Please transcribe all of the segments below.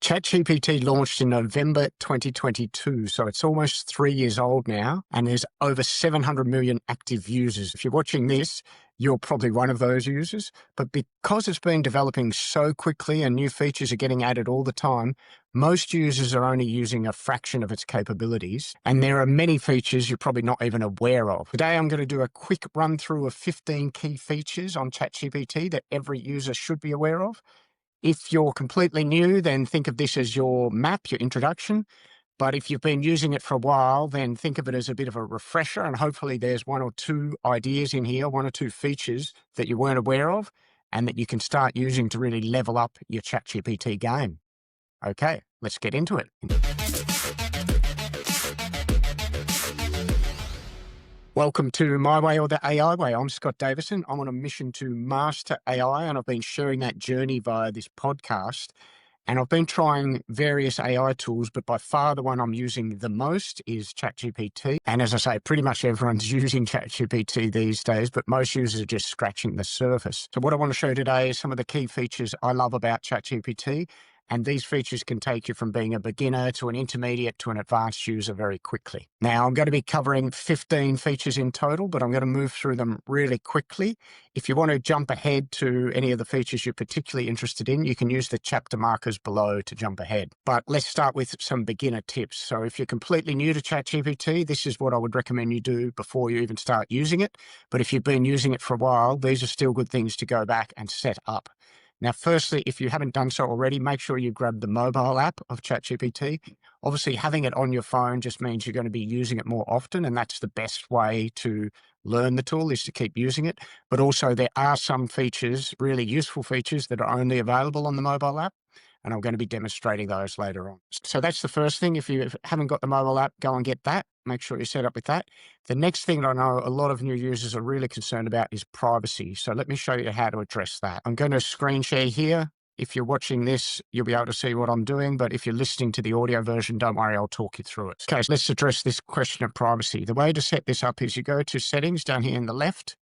ChatGPT launched in November 2022, so it's almost 3 years old now, and there's over 700 million active users. If you're watching this, you're probably one of those users, but because it's been developing so quickly and new features are getting added all the time, most users are only using a fraction of its capabilities, and there are many features you're probably not even aware of. Today, I'm going to do a quick run through of 15 key features on ChatGPT that every user should be aware of. If you're completely new, then think of this as your map, your introduction. But if you've been using it for a while, then think of it as a bit of a refresher. And hopefully there's one or two ideas in here, one or two features that you weren't aware of and that you can start using to really level up your ChatGPT game. Okay, let's get into it. Welcome to My Way or the AI Way. I'm Scott Davison. I'm on a mission to master AI, and I've been sharing that journey via this podcast. And I've been trying various AI tools, but by far the one I'm using the most is ChatGPT. And as I say, pretty much everyone's using ChatGPT these days, but most users are just scratching the surface. So what I want to show you today is some of the key features I love about ChatGPT. And these features can take you from being a beginner to an intermediate to an advanced user very quickly. Now, I'm going to be covering 15 features in total, but I'm going to move through them really quickly. If you want to jump ahead to any of the features you're particularly interested in, you can use the chapter markers below to jump ahead. But let's start with some beginner tips. So if you're completely new to ChatGPT, this is what I would recommend you do before you even start using it. But if you've been using it for a while, these are still good things to go back and set up. Now, firstly, if you haven't done so already, make sure you grab the mobile app of ChatGPT. Obviously, having it on your phone just means you're going to be using it more often, and that's the best way to learn the tool is to keep using it. But also, there are some features, really useful features, that are only available on the mobile app, and I'm going to be demonstrating those later on. So that's the first thing. If you haven't got the mobile app, go and get that. Make sure you're set up with that. The next thing that I know a lot of new users are really concerned about is privacy. So let me show you how to address that. I'm going to screen share here. If you're watching this, you'll be able to see what I'm doing. But if you're listening to the audio version, don't worry, I'll talk you through it. Okay, so let's address this question of privacy. The way to set this up is you go to settings down here in the left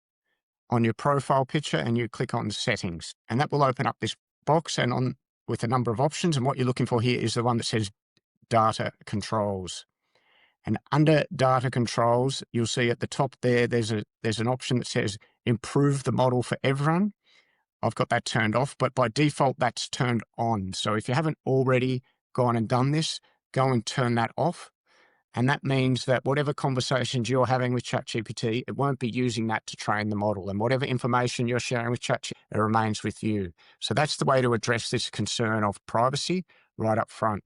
on your profile picture and you click on settings. And that will open up this box and on with a number of options. And what you're looking for here is the one that says data controls. And under data controls, you'll see at the top there, there's an option that says improve the model for everyone. I've got that turned off, but by default, that's turned on. So if you haven't already gone and done this, go and turn that off. And that means that whatever conversations you're having with ChatGPT, it won't be using that to train the model. And whatever information you're sharing with ChatGPT, it remains with you. So that's the way to address this concern of privacy right up front.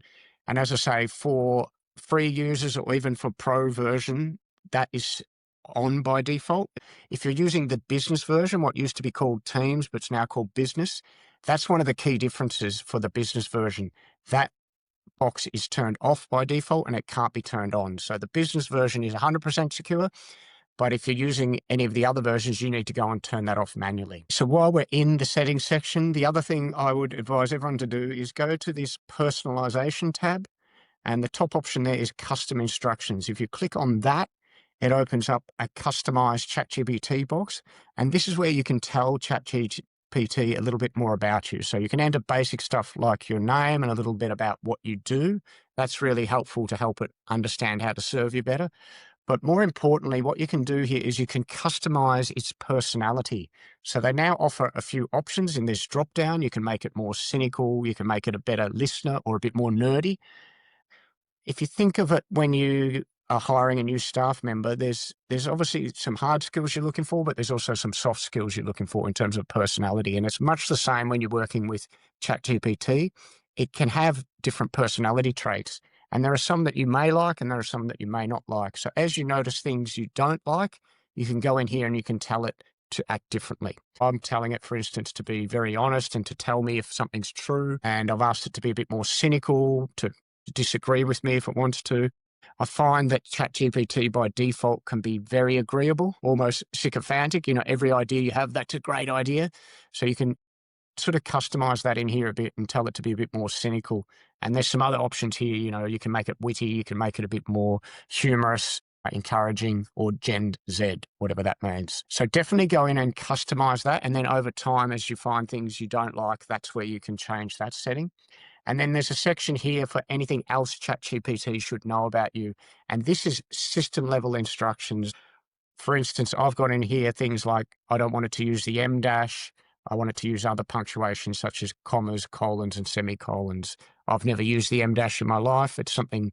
And as I say, for free users or even for pro version, that is on by default. If you're using the business version, what used to be called Teams, but it's now called Business, that's one of the key differences for the business version. That box is turned off by default and it can't be turned on. So the business version is 100% secure, but if you're using any of the other versions, you need to go and turn that off manually. So while we're in the settings section, the other thing I would advise everyone to do is go to this personalization tab. And the top option there is custom instructions. If you click on that, it opens up a customized ChatGPT box. And this is where you can tell ChatGPT a little bit more about you. So you can enter basic stuff like your name and a little bit about what you do. That's really helpful to help it understand how to serve you better. But more importantly, what you can do here is you can customize its personality. So they now offer a few options in this drop down. You can make it more cynical. You can make it a better listener or a bit more nerdy. If you think of it when you are hiring a new staff member, there's obviously some hard skills you're looking for, but there's also some soft skills you're looking for in terms of personality. And it's much the same when you're working with ChatGPT. It can have different personality traits. And there are some that you may like and there are some that you may not like. So as you notice things you don't like, you can go in here and you can tell it to act differently. I'm telling it, for instance, to be very honest and to tell me if something's true. And I've asked it to be a bit more cynical, to disagree with me if it wants to. I find that ChatGPT by default can be very agreeable, almost sycophantic. You know, every idea you have, that's a great idea. So you can sort of customize that in here a bit and tell it to be a bit more cynical. And there's some other options here. You know, you can make it witty, you can make it a bit more humorous, encouraging, or Gen Z, whatever that means. So definitely go in and customize that. And then over time, as you find things you don't like, that's where you can change that setting. And then there's a section here for anything else ChatGPT should know about you. And this is system level instructions. For instance, I've got in here things like I don't want it to use the M dash. I want it to use other punctuation such as commas, colons, and semicolons. I've never used the M dash in my life. It's something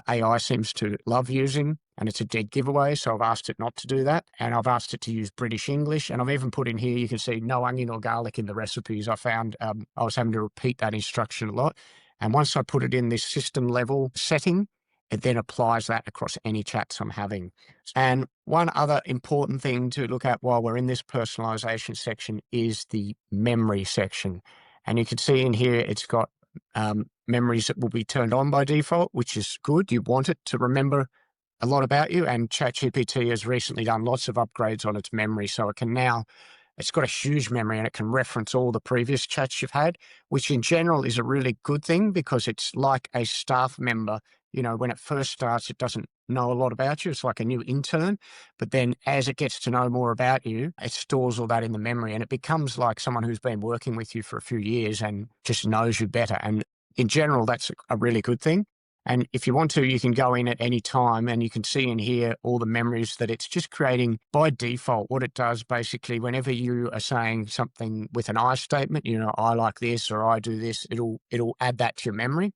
AI seems to love using, and it's a dead giveaway. So I've asked it not to do that. And I've asked it to use British English. And I've even put in here, you can see no onion or garlic in the recipes. I found I was having to repeat that instruction a lot. And once I put it in this system level setting, it then applies that across any chats I'm having. And one other important thing to look at while we're in this personalization section is the memory section. And you can see in here, it's got memories that will be turned on by default, which is good. You want it to remember a lot about you. And ChatGPT has recently done lots of upgrades on its memory. So it can now, it's got a huge memory and it can reference all the previous chats you've had, which in general is a really good thing because it's like a staff member. You know, when it first starts, it doesn't know a lot about you. It's like a new intern. But then as it gets to know more about you, it stores all that in the memory and it becomes like someone who's been working with you for a few years and just knows you better. And in general, that's a really good thing. And if you want to, you can go in at any time and you can see in here all the memories that it's just creating by default. What it does basically, whenever you are saying something with an I statement, you know, I like this or I do this, it'll add that to your memory.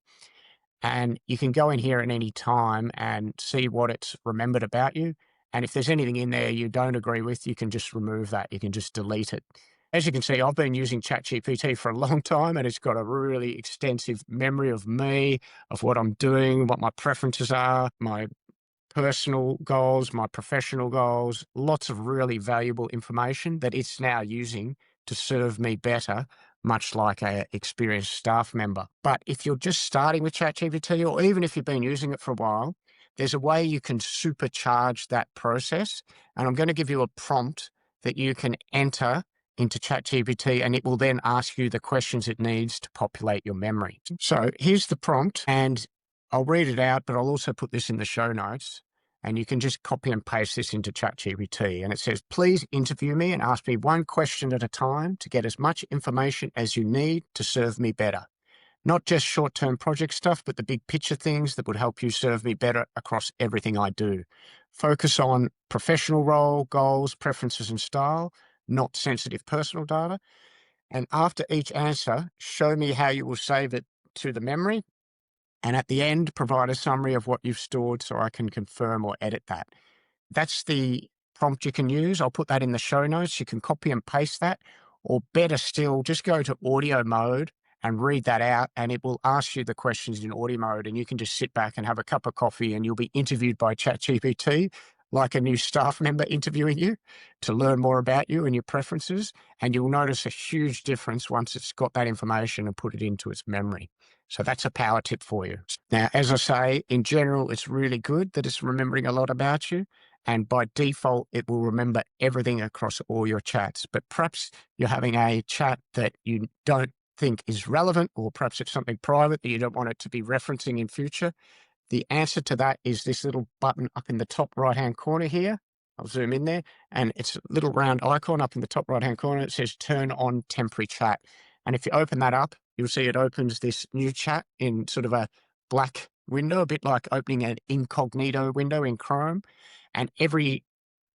And you can go in here at any time and see what it's remembered about you. And if there's anything in there you don't agree with, you can just remove that. You can just delete it. As you can see, I've been using ChatGPT for a long time and it's got a really extensive memory of me, of what I'm doing, what my preferences are, my personal goals, my professional goals, lots of really valuable information that it's now using to serve me better, much like a experienced staff member. But if you're just starting with ChatGPT, or even if you've been using it for a while, there's a way you can supercharge that process. And I'm going to give you a prompt that you can enter into ChatGPT, and it will then ask you the questions it needs to populate your memory. So here's the prompt, and I'll read it out, but I'll also put this in the show notes. And you can just copy and paste this into ChatGPT. And it says, please interview me and ask me one question at a time to get as much information as you need to serve me better. Not just short-term project stuff, but the big picture things that would help you serve me better across everything I do. Focus on professional role, goals, preferences, and style, not sensitive personal data. And after each answer, show me how you will save it to the memory. And at the end, provide a summary of what you've stored so I can confirm or edit that. That's the prompt you can use. I'll put that in the show notes. You can copy and paste that, or better still, just go to audio mode and read that out, and it will ask you the questions in audio mode, and you can just sit back and have a cup of coffee, and you'll be interviewed by ChatGPT like a new staff member interviewing you to learn more about you and your preferences, and you'll notice a huge difference once it's got that information and put it into its memory. So that's a power tip for you. Now, as I say, in general, it's really good that it's remembering a lot about you. And by default, it will remember everything across all your chats. But perhaps you're having a chat that you don't think is relevant, or perhaps it's something private that you don't want it to be referencing in future. The answer to that is this little button up in the top right-hand corner here. I'll zoom in there, and it's a little round icon up in the top right-hand corner. It says turn on temporary chat. And if you open that up, you'll see it opens this new chat in sort of a black window, a bit like opening an incognito window in Chrome. And every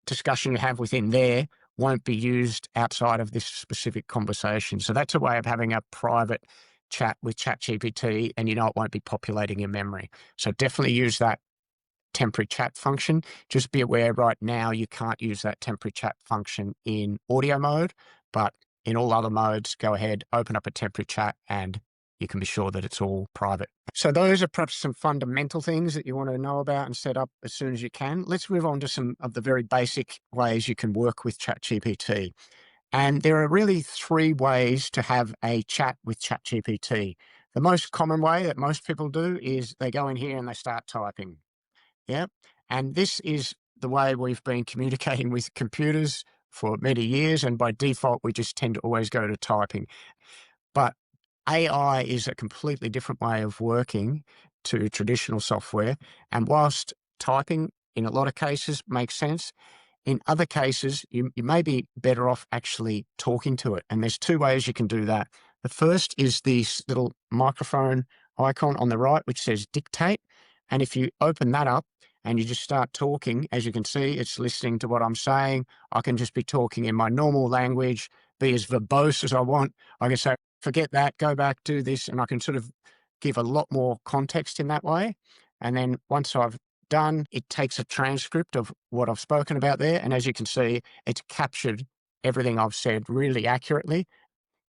discussion you have within there won't be used outside of this specific conversation. So that's a way of having a private chat with ChatGPT, and you know it won't be populating your memory. So definitely use that temporary chat function. Just be aware right now you can't use that temporary chat function in audio mode, but in all other modes, go ahead, open up a temporary chat, and you can be sure that it's all private. So those are perhaps some fundamental things that you want to know about and set up as soon as you can. Let's move on to some of the very basic ways you can work with ChatGPT. And there are really three ways to have a chat with ChatGPT. The most common way that most people do is they go in here and they start typing. Yeah. And this is the way we've been communicating with computers for many years. And by default, we just tend to always go to typing. But AI is a completely different way of working to traditional software. And whilst typing in a lot of cases makes sense, in other cases, you may be better off actually talking to it. And there's two ways you can do that. The first is this little microphone icon on the right, which says dictate. And if you open that up and you just start talking, as you can see, it's listening to what I'm saying. I can just be talking in my normal language, be as verbose as I want. I can say, forget that, go back, do this. And I can sort of give a lot more context in that way. And then once I've done, it takes a transcript of what I've spoken about there. And as you can see, it's captured everything I've said really accurately.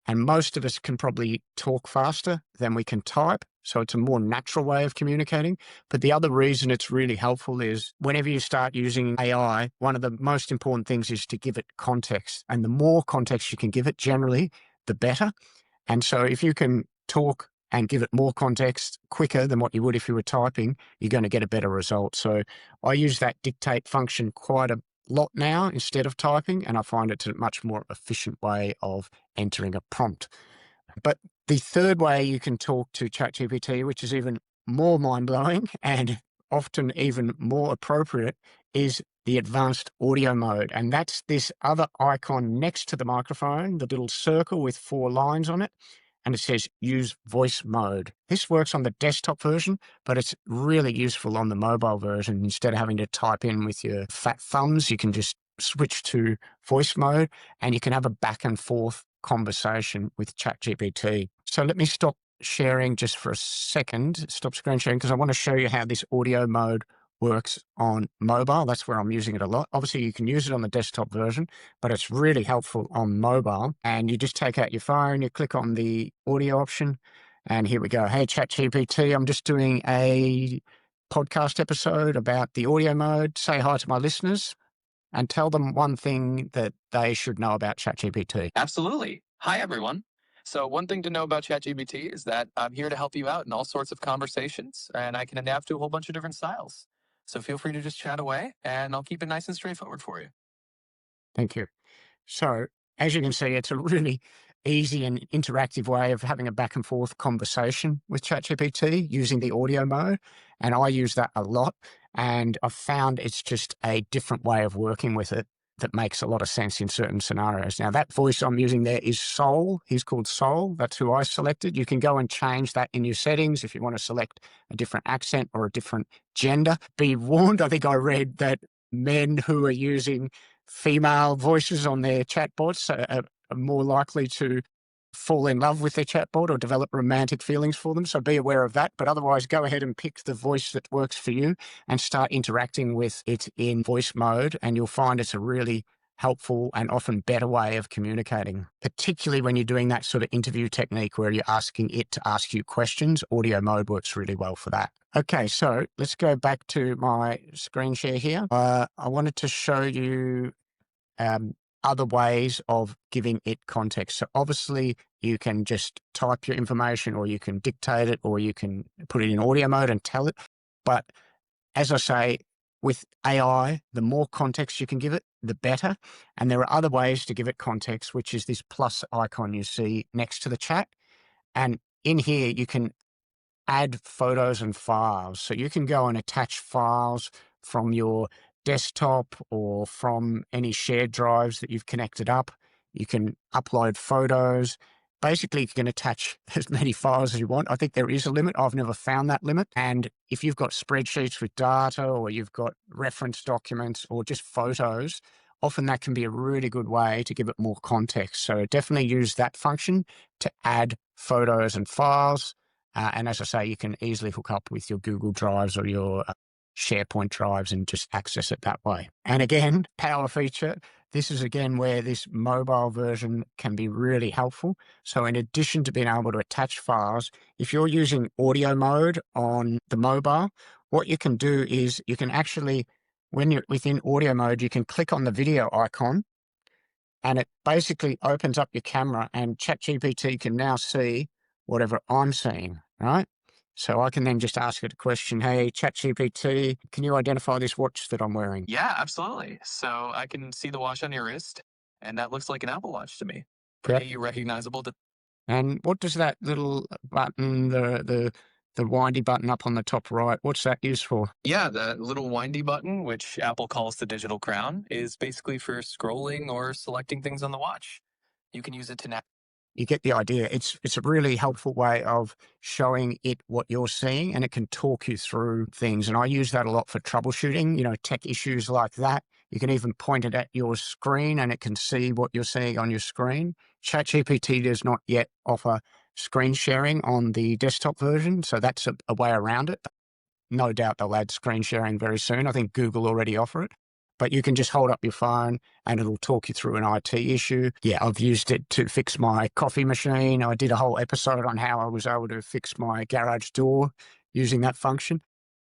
And most of us can probably talk faster than we can type. So it's a more natural way of communicating. But the other reason it's really helpful is whenever you start using AI, one of the most important things is to give it context. And the more context you can give it, generally, the better. And so if you can talk and give it more context quicker than what you would if you were typing, you're going to get a better result. So I use that dictate function quite a lot now instead of typing, and I find it's a much more efficient way of entering a prompt. But the third way you can talk to ChatGPT, which is even more mind blowing and often even more appropriate, is the advanced audio mode. And that's this other icon next to the microphone, the little circle with 4 lines on it. And it says use voice mode. This works on the desktop version, but it's really useful on the mobile version. Instead of having to type in with your fat thumbs, you can just switch to voice mode and you can have a back and forth conversation with ChatGPT. So let me stop sharing just for a second, stop screen sharing, because I want to show you how this audio mode works on mobile. That's where I'm using it a lot. Obviously, you can use it on the desktop version, but it's really helpful on mobile. And you just take out your phone, you click on the audio option, and here we go. Hey, ChatGPT, I'm just doing a podcast episode about the audio mode. Say hi to my listeners and tell them one thing that they should know about ChatGPT. Absolutely. Hi, everyone. So, one thing to know about ChatGPT is that I'm here to help you out in all sorts of conversations, and I can adapt to a whole bunch of different styles. So, feel free to just chat away, and I'll keep it nice and straightforward for you. Thank you. So, as you can see, it's a really easy and interactive way of having a back and forth conversation with ChatGPT using the audio mode. And I use that a lot. And I've found it's just a different way of working with it that makes a lot of sense in certain scenarios. Now, that voice I'm using there is Soul. He's called Soul. That's who I selected. You can go and change that in your settings if you want to select a different accent or a different gender. Be warned, I think I read that men who are using female voices on their chatbots are more likely to fall in love with their chatbot or develop romantic feelings for them. So be aware of that. But otherwise, go ahead and pick the voice that works for you and start interacting with it in voice mode. And you'll find it's a really helpful and often better way of communicating, particularly when you're doing that sort of interview technique where you're asking it to ask you questions. Audio mode works really well for that. Okay, so let's go back to my screen share here. I wanted to show you um, other ways of giving it context. So obviously you can just type your information or you can dictate it or you can put it in audio mode and tell it. But as I say, with AI, the more context you can give it, the better. And there are other ways to give it context, which is this plus icon you see next to the chat. And in here, you can add photos and files. So you can go and attach files from your desktop or from any shared drives that you've connected up. You can upload photos. Basically, you can attach as many files as you want. I think there is a limit. I've never found that limit. And if you've got spreadsheets with data or you've got reference documents or just photos, often that can be a really good way to give it more context. So definitely use that function to add photos and files. And as I say, you can easily hook up with your Google Drives or your SharePoint drives and just access it that way. And again, power feature. This is again where this mobile version can be really helpful. So in addition to being able to attach files, if you're using audio mode on the mobile, what you can do is you can actually, when you're within audio mode, you can click on the video icon and it basically opens up your camera and ChatGPT can now see whatever I'm seeing, right? So I can then just ask it a question. Hey, ChatGPT, can you identify this watch that I'm wearing? Yeah, absolutely. So, I can see the watch on your wrist, and that looks like an Apple Watch to me. Yep. Pretty recognizable to. And what does that little button, the windy button up on the top right, what's that used for? Yeah, the little windy button, which Apple calls the digital crown, is basically for scrolling or selecting things on the watch. You can use it to You get the idea. It's a really helpful way of showing it what you're seeing, and it can talk you through things. And I use that a lot for troubleshooting, tech issues like that. You can even point it at your screen and it can see what you're seeing on your screen. ChatGPT does not yet offer screen sharing on the desktop version, so that's a way around it. No doubt they'll add screen sharing very soon. I think Google already offer it. But you can just hold up your phone and it'll talk you through an IT issue. Yeah, I've used it to fix my coffee machine. I did a whole episode on how I was able to fix my garage door using that function.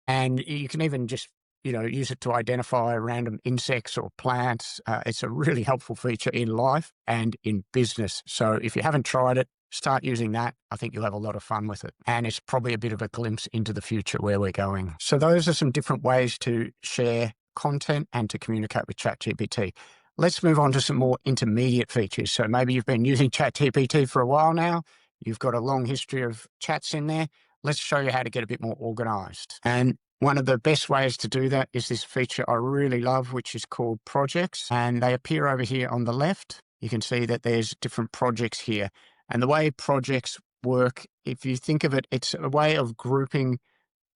And you can even just, use it to identify random insects or plants. It's a really helpful feature in life and in business. So if you haven't tried it, start using that. I think you'll have a lot of fun with it. And it's probably a bit of a glimpse into the future where we're going. So those are some different ways to share content and to communicate with ChatGPT. Let's move on to some more intermediate features. So maybe you've been using ChatGPT for a while now. You've got a long history of chats in there. Let's show you how to get a bit more organized. And one of the best ways to do that is this feature I really love, which is called projects. And they appear over here on the left. You can see that there's different projects here. And the way projects work, if you think of it, it's a way of grouping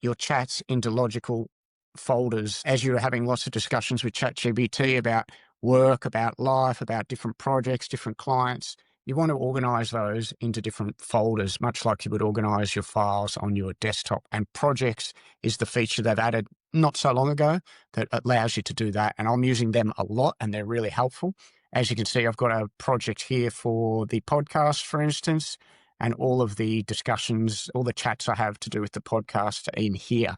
your chats into logical folders as you're having lots of discussions with ChatGPT about work, about life, about different projects, different clients. You want to organize those into different folders, much like you would organize your files on your desktop. And projects is the feature they've added not so long ago that allows you to do that. And I'm using them a lot and they're really helpful. As you can see, I've got a project here for the podcast, for instance, and all of the discussions, all the chats I have to do with the podcast are in here.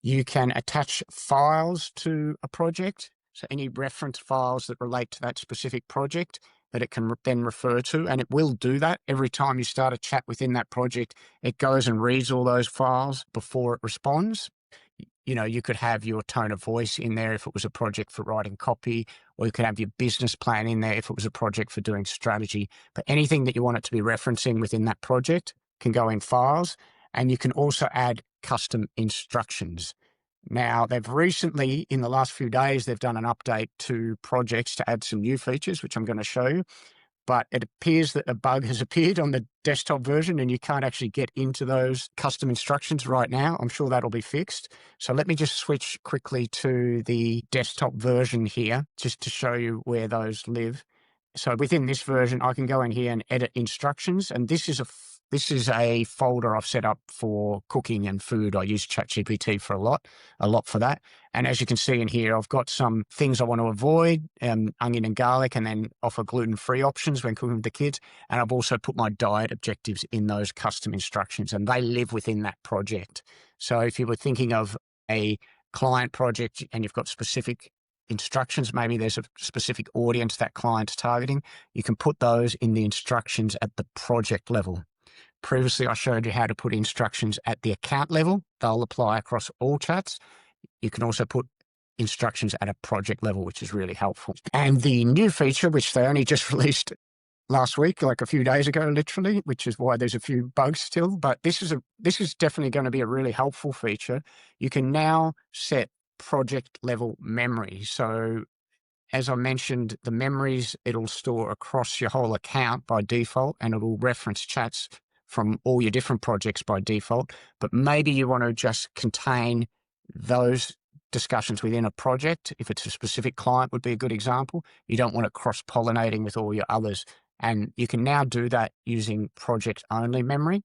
You can attach files to a project, so any reference files that relate to that specific project that it can then refer to, and it will do that every time you start a chat within that project. It goes and reads all those files before it responds. You could have your tone of voice in there if it was a project for writing copy, or you could have your business plan in there if it was a project for doing strategy. But anything that you want it to be referencing within that project can go in files, and you can also add custom instructions. Now, they've recently, in the last few days, they've done an update to projects to add some new features, which I'm going to show you. But it appears that a bug has appeared on the desktop version and you can't actually get into those custom instructions right now. I'm sure that'll be fixed. So let me just switch quickly to the desktop version here, just to show you where those live. So within this version, I can go in here and edit instructions. And this is a folder I've set up for cooking and food. I use ChatGPT for a lot for that. And as you can see in here, I've got some things I want to avoid, onion and garlic, and then offer gluten-free options when cooking with the kids. And I've also put my diet objectives in those custom instructions, and they live within that project. So if you were thinking of a client project and you've got specific instructions, maybe there's a specific audience that client's targeting, you can put those in the instructions at the project level. Previously, I showed you how to put instructions at the account level. They'll apply across all chats. You can also put instructions at a project level, which is really helpful. And the new feature, which they only just released last week, like a few days ago, literally, which is why there's a few bugs still, but this is definitely going to be a really helpful feature. You can now set project level memory. So as I mentioned, the memories it'll store across your whole account by default, and it'll reference chats from all your different projects by default. But maybe you want to just contain those discussions within a project. If it's a specific client would be a good example. You don't want it cross-pollinating with all your others. And you can now do that using project-only memory.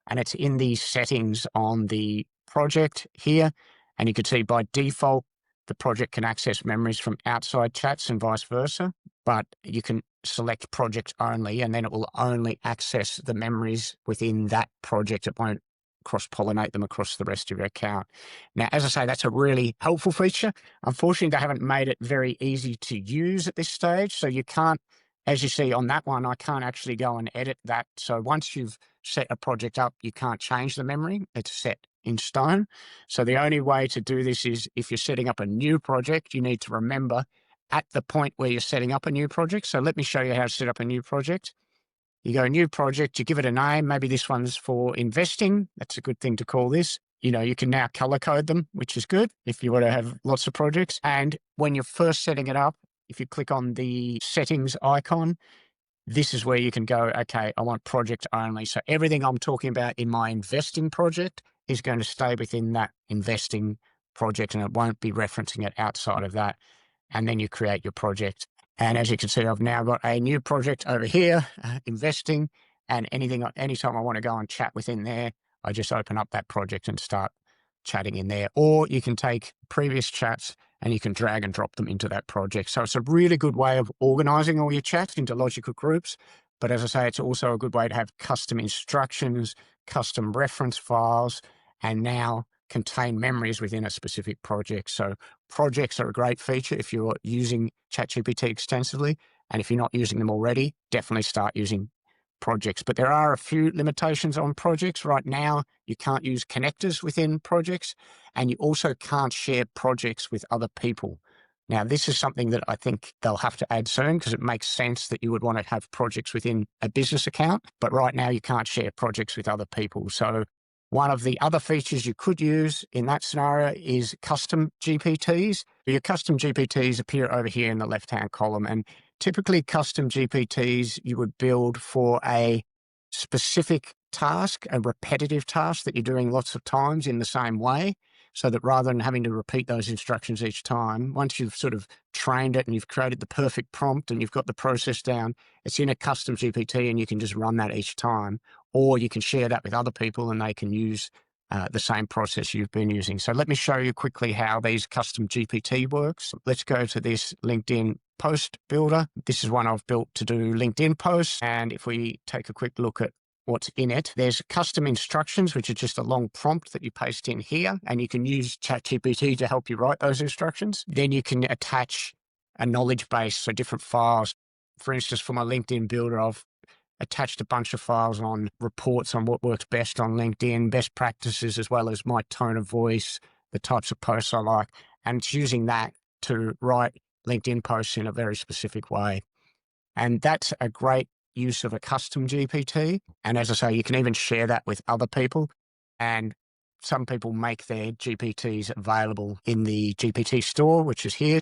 And it's in the settings on the project here. And you can see by default, the project can access memories from outside chats and vice versa, but you can select project only, and then it will only access the memories within that project. It won't cross-pollinate them across the rest of your account. Now, as I say, that's a really helpful feature. Unfortunately, they haven't made it very easy to use at this stage, so you can't, as you see on that one, I can't actually go and edit that. So once you've set a project up, you can't change the memory. It's set in stone. So the only way to do this is if you're setting up a new project, you need to remember at the point where you're setting up a new project. So let me show you how to set up a new project. You go new project, you give it a name. Maybe this one's for investing. That's a good thing to call this. You can now color code them, which is good if you want to have lots of projects. And when you're first setting it up, if you click on the settings icon, this is where you can go, okay, I want project only. So everything I'm talking about in my investing project is going to stay within that investing project and it won't be referencing it outside of that. And then you create your project. And as you can see, I've now got a new project over here, investing, and anytime I want to go and chat within there, I just open up that project and start chatting in there. Or you can take previous chats and you can drag and drop them into that project. So it's a really good way of organizing all your chats into logical groups. But as I say, it's also a good way to have custom instructions, custom reference files, and now contain memories within a specific project. So projects are a great feature if you're using ChatGPT extensively. And if you're not using them already, definitely start using projects. But there are a few limitations on projects. Right now, you can't use connectors within projects, and you also can't share projects with other people. Now, this is something that I think they'll have to add soon because it makes sense that you would want to have projects within a business account. But right now, you can't share projects with other people. So one of the other features you could use in that scenario is custom GPTs. Your custom GPTs appear over here in the left-hand column, and typically custom GPTs you would build for a specific task, a repetitive task that you're doing lots of times in the same way, so that rather than having to repeat those instructions each time, once you've sort of trained it and you've created the perfect prompt and you've got the process down, it's in a custom GPT and you can just run that each time. Or you can share that with other people and they can use the same process you've been using. So let me show you quickly how these custom GPT works. Let's go to this LinkedIn post builder. This is one I've built to do LinkedIn posts. And if we take a quick look at what's in it, there's custom instructions, which are just a long prompt that you paste in here. And you can use ChatGPT to help you write those instructions. Then you can attach a knowledge base, so different files. For instance, for my LinkedIn builder, I've attached a bunch of files on reports on what works best on LinkedIn, best practices, as well as my tone of voice, the types of posts I like. And it's using that to write LinkedIn posts in a very specific way. And that's a great use of a custom GPT. And as I say, you can even share that with other people. And some people make their GPTs available in the GPT store, which is here.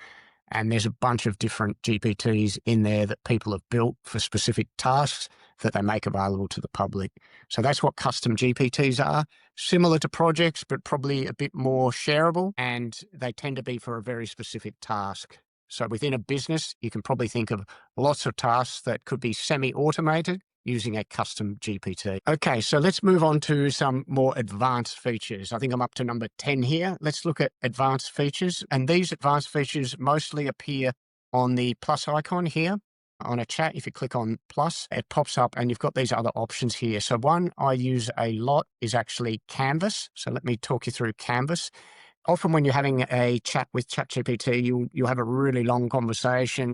And there's a bunch of different GPTs in there that people have built for specific tasks that they make available to the public. So that's what custom GPTs are. Similar to projects, but probably a bit more shareable. And they tend to be for a very specific task. So within a business, you can probably think of lots of tasks that could be semi-automated using a custom GPT. Okay, so let's move on to some more advanced features. I think I'm up to number 10 here. Let's look at advanced features. And these advanced features mostly appear on the plus icon here. On a chat, if you click on plus, it pops up and you've got these other options here. So one I use a lot is actually Canvas. So let me talk you through Canvas. Often when you're having a chat with ChatGPT, you'll have a really long conversation.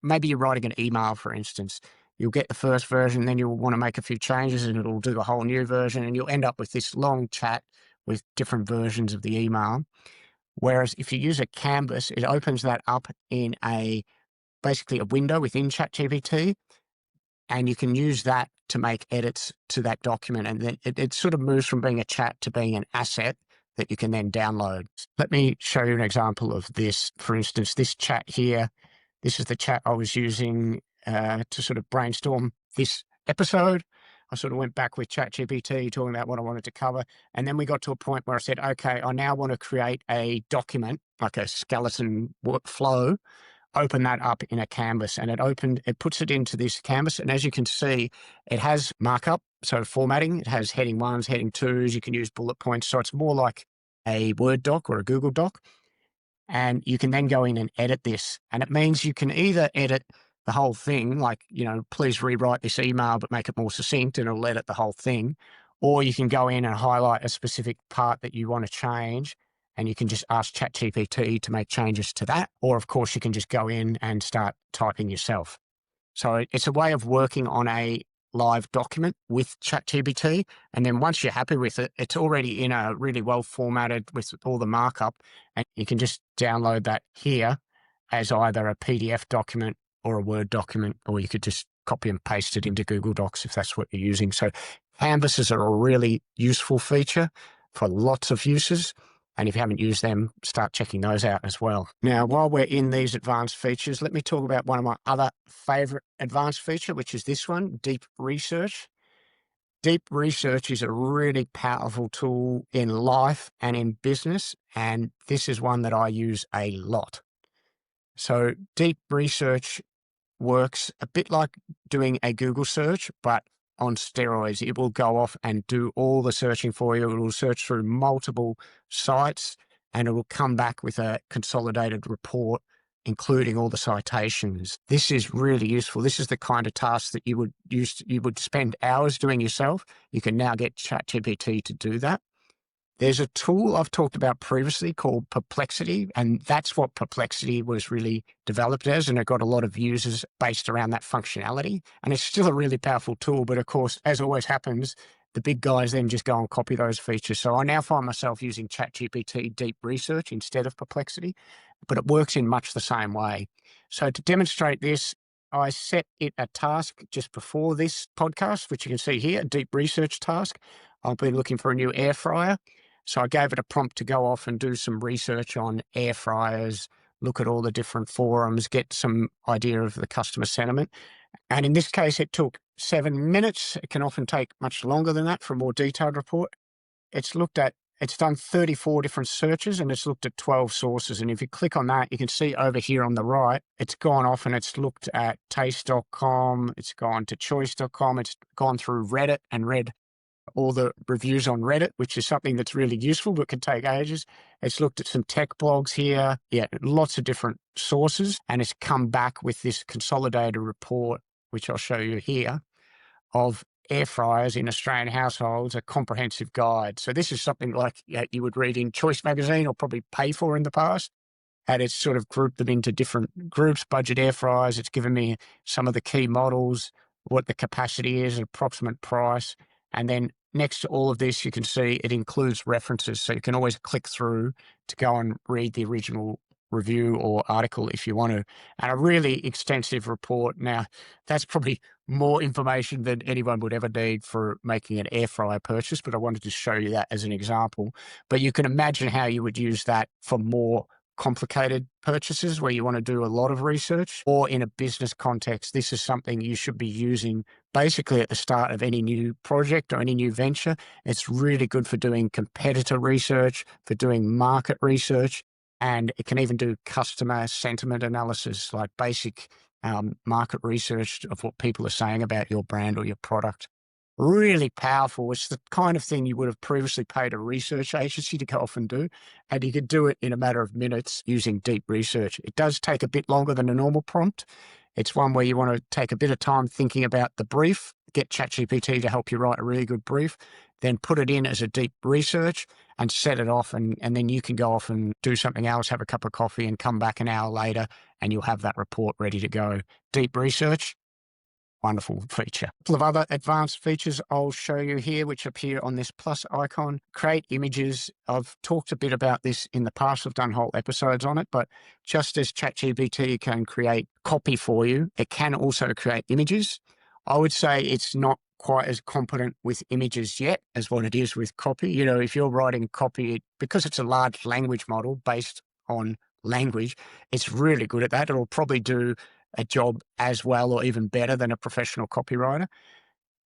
Maybe you're writing an email, for instance. You'll get the first version, then you'll want to make a few changes and it'll do a whole new version and you'll end up with this long chat with different versions of the email. Whereas if you use a Canvas, it opens that up in basically a window within ChatGPT, and you can use that to make edits to that document. And then it sort of moves from being a chat to being an asset that you can then download. Let me show you an example of this. For instance, this chat here, this is the chat I was using to sort of brainstorm this episode. I sort of went back with ChatGPT talking about what I wanted to cover. And then we got to a point where I said, okay, I now want to create a document, like a skeleton workflow, open that up in a canvas, and it puts it into this canvas. And as you can see, it has markup. So formatting, it has heading ones, heading twos, you can use bullet points. So it's more like a Word doc or a Google doc. And you can then go in and edit this. And it means you can either edit the whole thing, like, please rewrite this email, but make it more succinct and it'll edit the whole thing. Or you can go in and highlight a specific part that you want to change and you can just ask ChatGPT to make changes to that. Or of course, you can just go in and start typing yourself. So it's a way of working on a live document with ChatGPT. And then once you're happy with it, it's already in a really well formatted with all the markup. And you can just download that here as either a PDF document or a Word document, or you could just copy and paste it into Google Docs if that's what you're using. So canvases are a really useful feature for lots of uses. And if you haven't used them, start checking those out as well. Now, while we're in these advanced features, let me talk about one of my other favorite advanced feature, which is this one, deep research. Deep research is a really powerful tool in life and in business, and this is one that I use a lot. So deep research works a bit like doing a Google search, but on steroids. It will go off and do all the searching for you. It will search through multiple sites and it will come back with a consolidated report, including all the citations. This is really useful. This is the kind of task that you would spend hours doing yourself. You can now get ChatGPT to do that. There's a tool I've talked about previously called Perplexity, and that's what Perplexity was really developed as, and it got a lot of users based around that functionality. And it's still a really powerful tool, but of course, as always happens, the big guys then just go and copy those features. So I now find myself using ChatGPT Deep Research instead of Perplexity, but it works in much the same way. So to demonstrate this, I set it a task just before this podcast, which you can see here, a deep research task. I've been looking for a new air fryer. So I gave it a prompt to go off and do some research on air fryers, look at all the different forums, get some idea of the customer sentiment. And in this case, it took 7 minutes. It can often take much longer than that for a more detailed report. It's done 34 different searches and it's looked at 12 sources. And if you click on that, you can see over here on the right, it's gone off and it's looked at taste.com, it's gone to choice.com, it's gone through Reddit and read all the reviews on Reddit, which is something that's really useful, but can take ages. It's looked at some tech blogs here. Yeah, lots of different sources. And it's come back with this consolidated report, which I'll show you here, of air fryers in Australian households, a comprehensive guide. So this is something like you would read in Choice magazine or probably pay for in the past. And it's sort of grouped them into different groups, budget air fryers. It's given me some of the key models, what the capacity is, approximate price. And then next to all of this, you can see it includes references. So you can always click through to go and read the original review or article if you want to. And a really extensive report. Now, that's probably more information than anyone would ever need for making an air fryer purchase, but I wanted to show you that as an example. But you can imagine how you would use that for more complicated purchases where you want to do a lot of research, or in a business context. This is something you should be using basically at the start of any new project or any new venture. It's really good for doing competitor research, for doing market research, and it can even do customer sentiment analysis, like basic market research of what people are saying about your brand or your product. Really powerful. It's the kind of thing you would have previously paid a research agency to go off and do, and you could do it in a matter of minutes using deep research. It does take a bit longer than a normal prompt. It's one where you want to take a bit of time thinking about the brief, get ChatGPT to help you write a really good brief, then put it in as a deep research and set it off, and then you can go off and do something else, have a cup of coffee and come back an hour later and you'll have that report ready to go. Deep research, wonderful feature. A couple of other advanced features I'll show you here, which appear on this plus icon. Create images. I've talked a bit about this in the past. I've done whole episodes on it, but just as ChatGPT can create copy for you, it can also create images. I would say it's not quite as competent with images yet as what it is with copy. You know, if you're writing copy, because it's a large language model based on language, it's really good at that. It'll probably do a job as well or even better than a professional copywriter.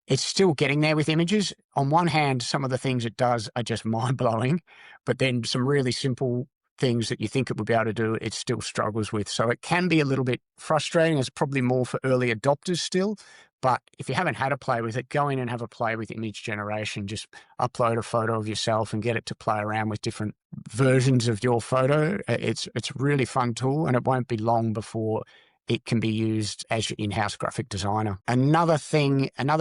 It's still getting there with images. On one hand, some of the things it does are just mind-blowing, but then some really simple things that you think it would be able to do, it still struggles with. So it can be a little bit frustrating. It's probably more for early adopters still. But if you haven't had a play with it, go in and have a play with image generation. Just upload a photo of yourself and get it to play around with different versions of your photo. It's a really fun tool, and it won't be long before it can be used as your in-house graphic designer. Another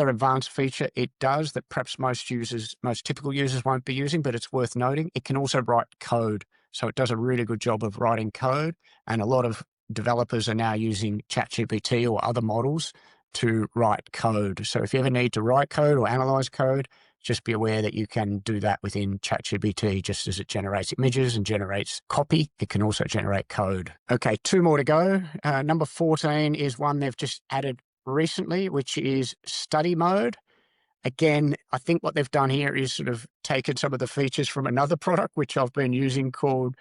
advanced feature it does that perhaps most typical users won't be using, but it's worth noting, it can also write code. So it does a really good job of writing code, and a lot of developers are now using ChatGPT or other models to write code. So if you ever need to write code or analyze code, just be aware that you can do that within ChatGPT. Just as it generates images and generates copy, it can also generate code. Okay, 2 more to go. Number 14 is one they've just added recently, which is study mode. Again, I think what they've done here is sort of taken some of the features from another product, which I've been using called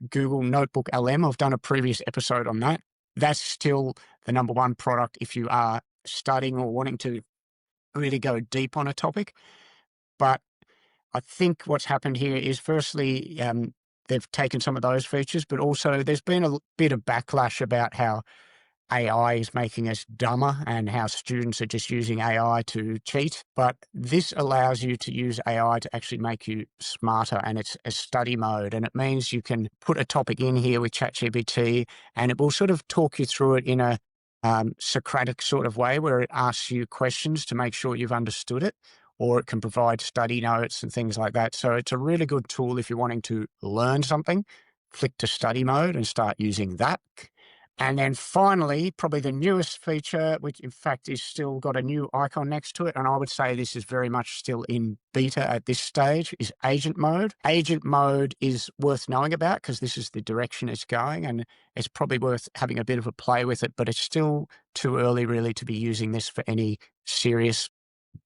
Google Notebook LM. I've done a previous episode on that. That's still the number one product if you are studying or wanting to really go deep on a topic. But I think what's happened here is firstly, they've taken some of those features, but also there's been a bit of backlash about how AI is making us dumber and how students are just using AI to cheat. But this allows you to use AI to actually make you smarter, and it's a study mode. And it means you can put a topic in here with ChatGPT and it will sort of talk you through it in a Socratic sort of way where it asks you questions to make sure you've understood it, or it can provide study notes and things like that. So it's a really good tool if you're wanting to learn something. Flick to study mode and start using that. And then finally, probably the newest feature, which in fact is still got a new icon next to it, and I would say this is very much still in beta at this stage, is agent mode. Agent mode is worth knowing about because this is the direction it's going, and it's probably worth having a bit of a play with it, but it's still too early really to be using this for any serious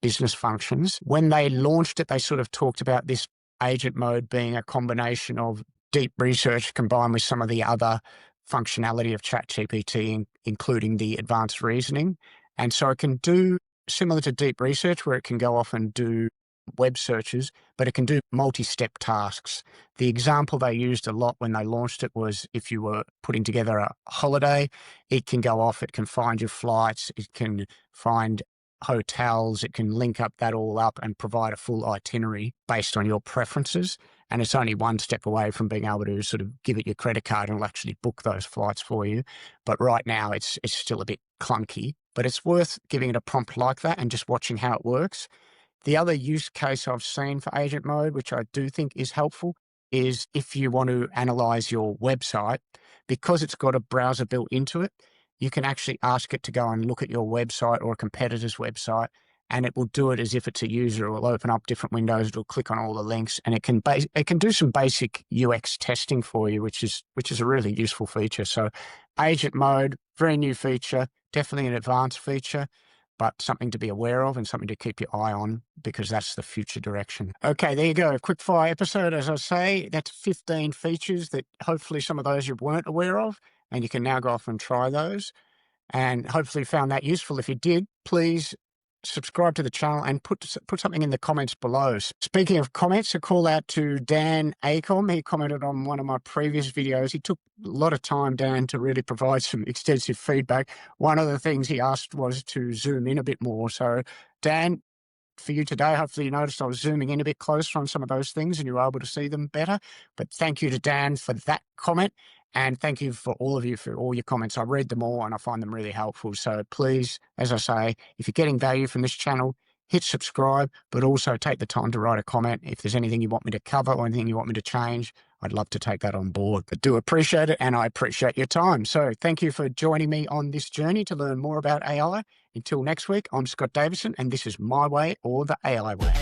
business functions. When they launched it, they sort of talked about this agent mode being a combination of deep research combined with some of the other functionality of Chat GPT, including the advanced reasoning. And so it can do similar to deep research where it can go off and do web searches, but it can do multi-step tasks. The example they used a lot when they launched it was if you were putting together a holiday, it can go off, it can find your flights, it can find hotels, it can link up that all up and provide a full itinerary based on your preferences. And it's only one step away from being able to sort of give it your credit card and it'll actually book those flights for you. But right now it's still a bit clunky, but it's worth giving it a prompt like that and just watching how it works. The other use case I've seen for agent mode, which I do think is helpful, is if you want to analyze your website, because it's got a browser built into it, you can actually ask it to go and look at your website or a competitor's website, and it will do it as if it's a user. It will open up different windows. It'll click on all the links, and it can do some basic UX testing for you, which is a really useful feature. So, agent mode, very new feature, definitely an advanced feature, but something to be aware of and something to keep your eye on because that's the future direction. Okay, there you go. Quick fire episode, as I say. That's 15 features that hopefully some of those you weren't aware of, and you can now go off and try those. And hopefully found that useful. If you did, please subscribe to the channel and put something in the comments below. Speaking of comments, a call out to Dan Acom. He commented on one of my previous videos. He took a lot of time, Dan, to really provide some extensive feedback. One of the things he asked was to zoom in a bit more. So, Dan, for you today, hopefully you noticed I was zooming in a bit closer on some of those things and you were able to see them better. But thank you to Dan for that comment. And thank you for all of you for all your comments. I read them all and I find them really helpful. So please, as I say, if you're getting value from this channel, hit subscribe, but also take the time to write a comment. If there's anything you want me to cover or anything you want me to change, I'd love to take that on board. But do appreciate it, and I appreciate your time. So thank you for joining me on this journey to learn more about AI. Until next week, I'm Scott Davison, and this is My Way or the AI Way.